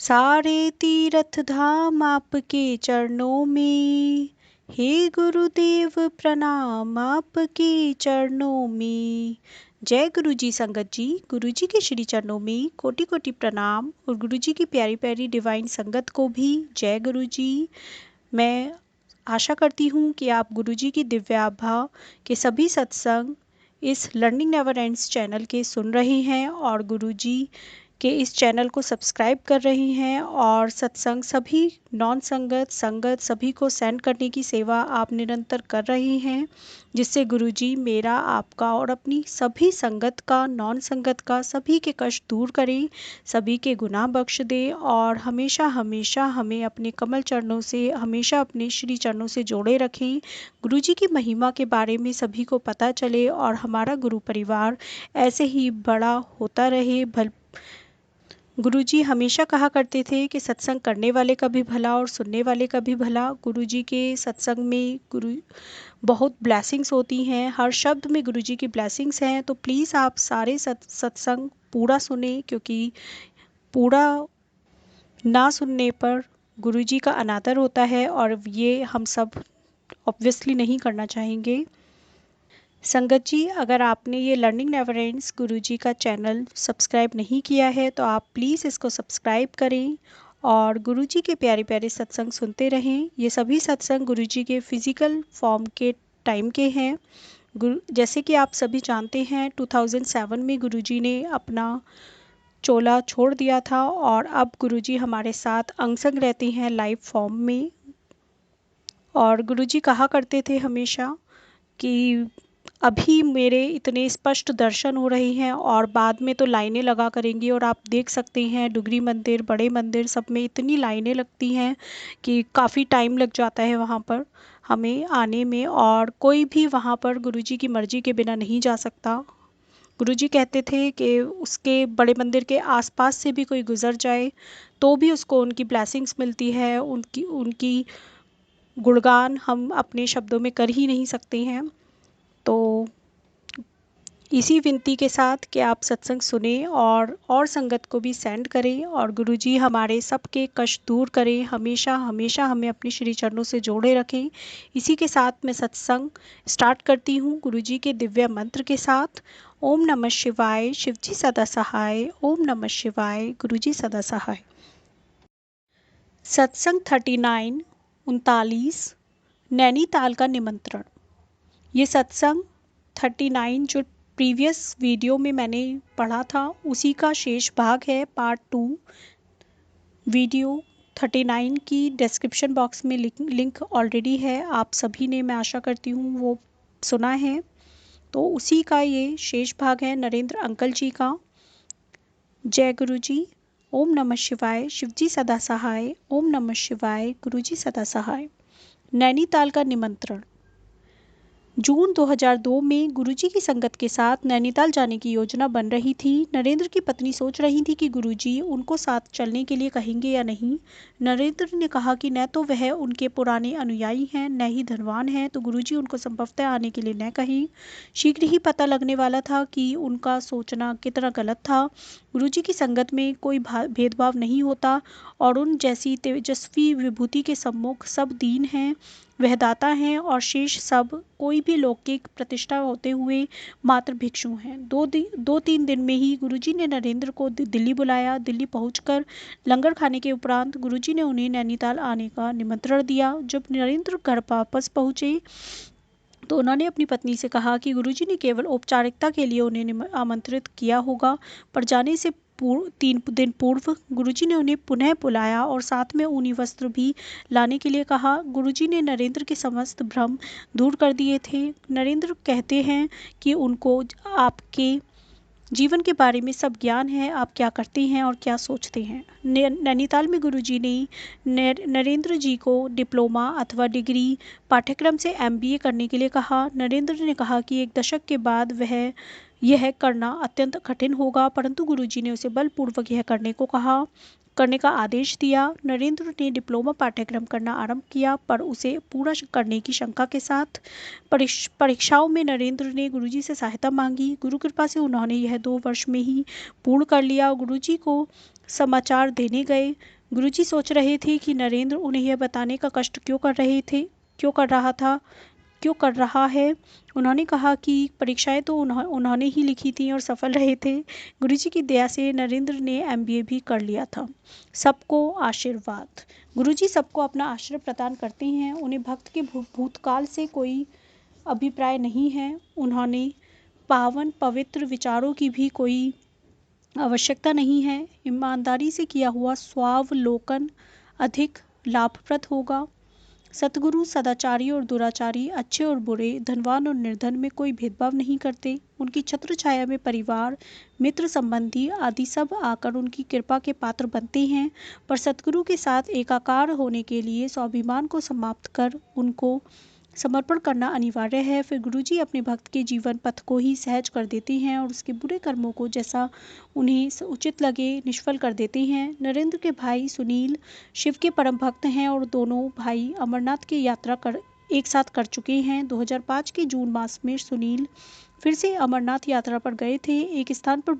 सारे तीर्थ धाम आपके चरणों में, हे गुरुदेव प्रणाम आपके चरणों में। जय गुरु जी संगत जी। गुरु जी के श्री चरणों में कोटि कोटि प्रणाम और गुरु जी की प्यारी प्यारी डिवाइन संगत को भी जय गुरु जी। मैं आशा करती हूँ कि आप गुरु जी की दिव्य आभा के सभी सत्संग इस लर्निंग नेवर एंड्स चैनल के सुन रहे हैं और गुरु जी के इस चैनल को सब्सक्राइब कर रही हैं और सत्संग सभी नॉन संगत संगत सभी को सेंड करने की सेवा आप निरंतर कर रही हैं, जिससे गुरुजी मेरा आपका और अपनी सभी संगत का नॉन संगत का सभी के कष्ट दूर करें, सभी के गुनाह बख्श दे और हमेशा हमेशा हमें अपने कमल चरणों से हमेशा अपने श्री चरणों से जोड़े रखें। गुरुजी की महिमा के बारे में सभी को पता चले और हमारा गुरु परिवार ऐसे ही बड़ा होता रहे। गुरुजी हमेशा कहा करते थे कि सत्संग करने वाले का भी भला और सुनने वाले का भी भला। गुरुजी के सत्संग में बहुत ब्लेसिंग्स होती हैं, हर शब्द में गुरुजी की ब्लेसिंग्स हैं। तो प्लीज़ आप सारे सत्संग पूरा सुने, क्योंकि पूरा ना सुनने पर गुरुजी का अनादर होता है और ये हम सब ऑब्वियसली नहीं करना चाहेंगे। संगत जी, अगर आपने ये लर्निंग नेवर एंड्स गुरुजी का चैनल सब्सक्राइब नहीं किया है तो आप प्लीज़ इसको सब्सक्राइब करें और गुरुजी के प्यारे प्यारे सत्संग सुनते रहें। ये सभी सत्संग गुरुजी के फिज़िकल फॉर्म के टाइम के हैं। जैसे कि आप सभी जानते हैं 2007 में गुरुजी ने अपना चोला छोड़ दिया था और अब गुरुजी हमारे साथ अंगसंग रहते हैं लाइव फॉर्म में। और गुरुजी कहा करते थे हमेशा कि अभी मेरे इतने स्पष्ट दर्शन हो रहे हैं और बाद में तो लाइनें लगा करेंगी। और आप देख सकते हैं डुगरी मंदिर बड़े मंदिर सब में इतनी लाइनें लगती हैं कि काफ़ी टाइम लग जाता है वहाँ पर हमें आने में, और कोई भी वहाँ पर गुरुजी की मर्ज़ी के बिना नहीं जा सकता। गुरुजी कहते थे कि उसके बड़े मंदिर के आसपास से भी कोई गुज़र जाए तो भी उसको उनकी ब्लेसिंग्स मिलती है। उनकी गुणगान हम अपने शब्दों में कर ही नहीं सकते हैं। तो इसी विनती के साथ कि आप सत्संग सुने और संगत को भी सेंड करें और गुरुजी हमारे सबके कष्ट दूर करें, हमेशा हमेशा हमें अपने श्री चरणों से जोड़े रखें। इसी के साथ मैं सत्संग स्टार्ट करती हूँ गुरुजी के दिव्य मंत्र के साथ। ओम नमः शिवाय, शिवजी सदा सहाय। ओम नमः शिवाय, गुरुजी सदा सहाय। सत्संग 39 नैनीताल का निमंत्रण। ये सत्संग 39 जो प्रीवियस वीडियो में मैंने पढ़ा था उसी का शेष भाग है, पार्ट 2। वीडियो 39 की डिस्क्रिप्शन बॉक्स में लिंक ऑलरेडी है, आप सभी ने मैं आशा करती हूँ वो सुना है। तो उसी का ये शेष भाग है नरेंद्र अंकल जी का। जय गुरु जी। ओम नमः शिवाय, शिवजी सदा सहाय। ओम नमः शिवाय, गुरुजी सदा सहाय। नैनीताल का निमंत्रण। जून 2002 में गुरुजी की संगत के साथ नैनीताल जाने की योजना बन रही थी। नरेंद्र की पत्नी सोच रही थी कि गुरुजी उनको साथ चलने के लिए कहेंगे या नहीं। नरेंद्र ने कहा कि न तो वह उनके पुराने अनुयायी हैं न ही धनवान हैं, तो गुरुजी उनको संभवतः आने के लिए न कहें। शीघ्र ही पता लगने वाला था कि उनका सोचना कितना गलत था। गुरुजी की संगत में कोई भेदभाव नहीं होता और उन जैसी तेजस्वी विभूति के सम्मुख सब दीन हैं, वह दाता हैं और शेष सब कोई भी लौकिक प्रतिष्ठा होते हुए मात्र भिक्षु हैं। 2-3 दिन में ही गुरुजी ने नरेंद्र को दिल्ली बुलाया। दिल्ली पहुंचकर लंगर खाने के उपरांत गुरुजी ने उन्हें नैनीताल आने का निमंत्रण दिया। जब नरेंद्र घर वापस पहुंचे तो उन्होंने अपनी पत्नी से कहा कि गुरुजी ने केवल औपचारिकता के लिए उन्हें आमंत्रित किया होगा, पर जाने से 3 दिन पूर्व गुरुजी ने उन्हें पुनः बुलाया और साथ में ऊनी वस्त्र भी लाने के लिए कहा। गुरुजी ने नरेंद्र के समस्त भ्रम दूर कर दिए थे। नरेंद्र कहते हैं कि उनको आपके जीवन के बारे में सब ज्ञान है, आप क्या करते हैं और क्या सोचते हैं। नैनीताल में गुरुजी ने नरेंद्र जी को डिप्लोमा अथवा डिग्री पाठ्यक्रम से MBA करने के लिए कहा। नरेंद्र ने कहा कि 1 दशक के बाद वह यह करना अत्यंत कठिन होगा, परंतु गुरुजी ने उसे बलपूर्वक यह करने को कहा। करने का आदेश दिया। नरेंद्र ने डिप्लोमा पाठ्यक्रम करना आरंभ किया, पर उसे पूरा करने की शंका के साथ। परीक्षाओं में नरेंद्र ने गुरुजी से सहायता मांगी। गुरु कृपा से उन्होंने यह 2 वर्ष में ही पूर्ण कर लिया। गुरुजी को समाचार देने गए। गुरुजी सोच रहे थे कि नरेंद्र उन्हें यह बताने का कष्ट क्यों कर रहा है। उन्होंने कहा कि परीक्षाएं तो उन्होंने ही लिखी थी और सफल रहे थे। गुरुजी की दया से नरेंद्र ने MBA भी कर लिया था। सबको आशीर्वाद। गुरुजी सबको अपना आश्रय प्रदान करते हैं। उन्हें भक्त के भूतकाल से कोई अभिप्राय नहीं है। उन्होंने पावन पवित्र विचारों की भी कोई आवश्यकता नहीं है। ईमानदारी से किया हुआ स्वावलोकन अधिक लाभप्रद होगा। सतगुरु सदाचारी और दुराचारी, अच्छे और बुरे, धनवान और निर्धन में कोई भेदभाव नहीं करते। उनकी छत्र छाया में परिवार, मित्र, संबंधी आदि सब आकर उनकी कृपा के पात्र बनते हैं। पर सतगुरु के साथ एकाकार होने के लिए स्वाभिमान को समाप्त कर उनको समर्पण करना अनिवार्य है। फिर गुरुजी अपने भक्त के जीवन पथ को ही सहज कर देते हैं और उसके बुरे कर्मों को जैसा उन्हें उचित लगे निष्फल कर देते हैं। नरेंद्र के भाई सुनील शिव के परम भक्त हैं और दोनों भाई अमरनाथ की यात्रा एक साथ कर चुके हैं। 2005 के जून मास में सुनील फिर से अमरनाथ यात्रा पर गए थे। एक स्थान पर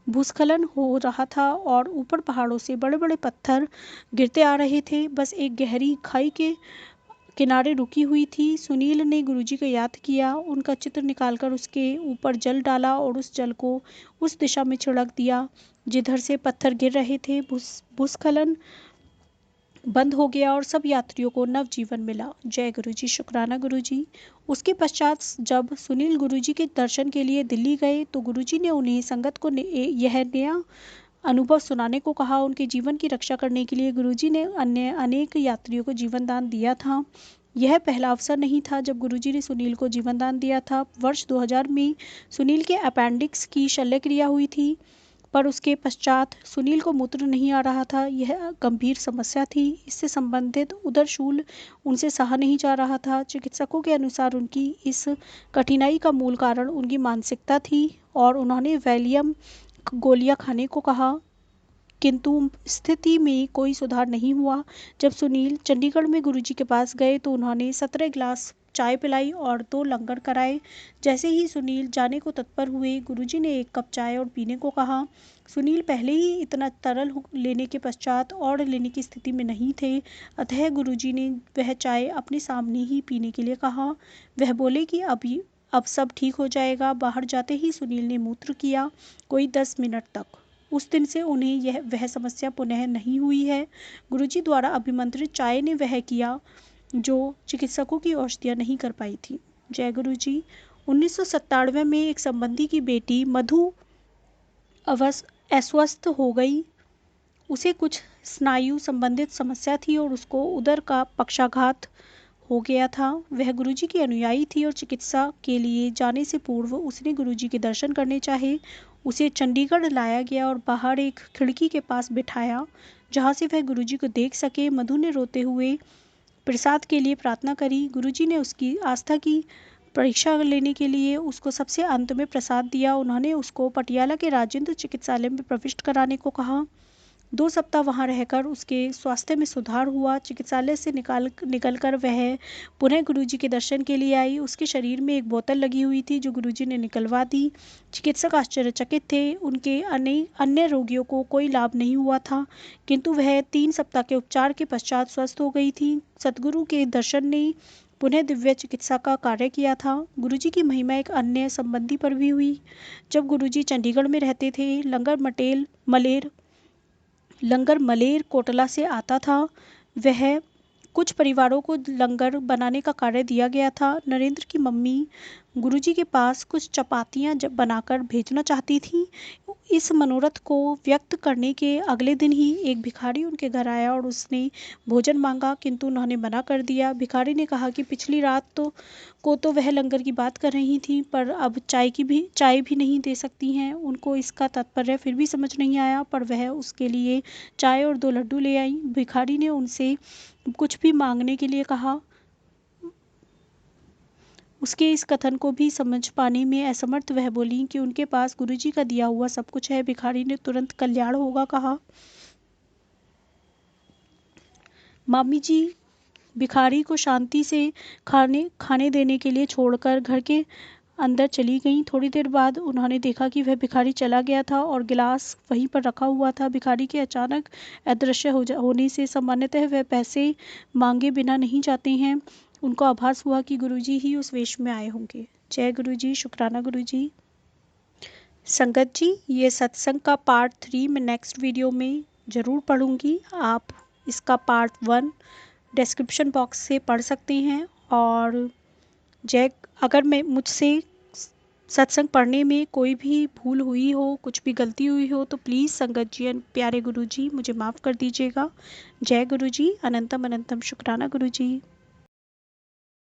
भूस्खलन हो रहा था और ऊपर पहाड़ों से बड़े बड़े पत्थर गिरते आ रहे थे। बस एक गहरी खाई के किनारे रुकी हुई थी। सुनील ने गुरुजी को याद किया, उनका चित्र निकालकर उसके ऊपर जल डाला और उस जल को उस दिशा में छिड़क दिया जिधर से पत्थर गिर रहे थे। भूस्खलन बंद हो गया और सब यात्रियों को नवजीवन मिला। जय गुरुजी, शुक्राना गुरुजी। उसके पश्चात जब सुनील गुरुजी के दर्शन के लिए दिल्ली गए तो गुरुजी ने उन्हें संगत को यह नया अनुभव सुनाने को कहा। उनके जीवन की रक्षा करने के लिए गुरुजी ने अन्य अनेक यात्रियों को जीवन दान दिया था। यह पहला अवसर नहीं था जब गुरुजी ने सुनील को जीवन दान दिया था। वर्ष 2000 में सुनील के अपेंडिक्स की शल्य क्रिया हुई थी, पर उसके पश्चात सुनील को मूत्र नहीं आ रहा था। यह गंभीर समस्या थी। इससे संबंधित उदरशूल उनसे सहा नहीं जा रहा था। चिकित्सकों के अनुसार उनकी इस कठिनाई का मूल कारण उनकी मानसिकता थी और उन्होंने वैलियम गोलियां खाने को कहा, किंतु स्थिति में कोई सुधार नहीं हुआ। जब सुनील चंडीगढ़ में गुरुजी के पास गए तो उन्होंने 17 गिलास चाय पिलाई और 2 लंगर कराए। जैसे ही सुनील जाने को तत्पर हुए, गुरुजी ने 1 कप चाय और पीने को कहा। सुनील पहले ही इतना तरल लेने के पश्चात और लेने की स्थिति में नहीं थे, अतः गुरुजी ने वह चाय अपने सामने ही पीने के लिए कहा। वह बोले कि अब सब ठीक हो जाएगा। बाहर जाते ही सुनील ने मूत्र किया, कोई 10 मिनट तक। उस दिन से उन्हें वह समस्या पुनः नहीं हुई है। गुरुजी द्वारा अभिमंत्रित चाय ने वह किया जो चिकित्सकों की औषधियाँ नहीं कर पाई थी। जय गुरुजी। 1997 में एक संबंधी की बेटी मधु अस्वस्थ हो गई। उसे कुछ स्नायु संबंधित समस्या थी और उसको उदर का पक्षाघात हो गया था। वह गुरुजी की अनुयायी थी और चिकित्सा के लिए जाने से पूर्व उसने गुरुजी के दर्शन करने चाहे। उसे चंडीगढ़ लाया गया और बाहर एक खिड़की के पास बिठाया जहाँ से वह गुरुजी को देख सके। मधु ने रोते हुए प्रसाद के लिए प्रार्थना करी। गुरुजी ने उसकी आस्था की परीक्षा लेने के लिए उसको सबसे अंत में प्रसाद दिया। उन्होंने उसको पटियाला के राजेंद्र चिकित्सालय में प्रविष्ट कराने को कहा। 2 सप्ताह वहां रहकर उसके स्वास्थ्य में सुधार हुआ। चिकित्सालय से निकलकर वह पुनः गुरुजी के दर्शन के लिए आई। उसके शरीर में एक बोतल लगी हुई थी जो गुरुजी ने निकलवा दी। चिकित्सक आश्चर्यचकित थे। उनके अन्य रोगियों को कोई लाभ नहीं हुआ था, किंतु वह 3 सप्ताह के उपचार के पश्चात स्वस्थ हो गई थी। सतगुरु के दर्शन ने पुनः दिव्य चिकित्सा का कार्य किया था। गुरुजी की महिमा एक अन्य संबंधी पर भी हुई। जब गुरुजी चंडीगढ़ में रहते थे, लंगर मलेर कोटला से आता था। वह कुछ परिवारों को लंगर बनाने का कार्य दिया गया था। नरेंद्र की मम्मी गुरुजी के पास कुछ चपातियाँ बनाकर भेजना चाहती थी। इस मनोरथ को व्यक्त करने के अगले दिन ही एक भिखारी उनके घर आया और उसने भोजन मांगा, किंतु उन्होंने मना कर दिया। भिखारी ने कहा कि पिछली रात को तो वह लंगर की बात कर रही थी, पर अब चाय भी नहीं दे सकती हैं। उनको इसका तात्पर्य फिर भी समझ नहीं आया, पर वह उसके लिए चाय और 2 लड्डू ले आई। भिखारी ने उनसे कुछ भी मांगने के लिए कहा। उसके इस कथन को भी समझ पाने में असमर्थ वह बोली कि उनके पास गुरुजी का दिया हुआ सब कुछ है। भिखारी ने तुरंत कल्याण होगा कहा। मामी जी भिखारी को शांति से खाने देने के लिए छोड़कर घर के अंदर चली गईं। थोड़ी देर बाद उन्होंने देखा कि वह भिखारी चला गया था और गिलास वहीं पर रखा हुआ था। भिखारी के अचानक अदृश्य होने से सामान्यतः वह पैसे मांगे बिना नहीं जाते हैं। उनको आभास हुआ कि गुरुजी ही उस वेश में आए होंगे। जय गुरुजी, शुक्राना गुरुजी। संगत जी, ये सत्संग का पार्ट 3 मैं नेक्स्ट वीडियो में ज़रूर पढ़ूंगी। आप इसका पार्ट 1 डिस्क्रिप्शन बॉक्स से पढ़ सकते हैं। और अगर मैं मुझसे सत्संग पढ़ने में कोई भी भूल हुई हो, कुछ भी गलती हुई हो, तो प्लीज़ संगत जी एंड प्यारे गुरुजी मुझे माफ़ कर दीजिएगा। जय गुरुजी, अनंतम अनंतम शुक्राना गुरुजी।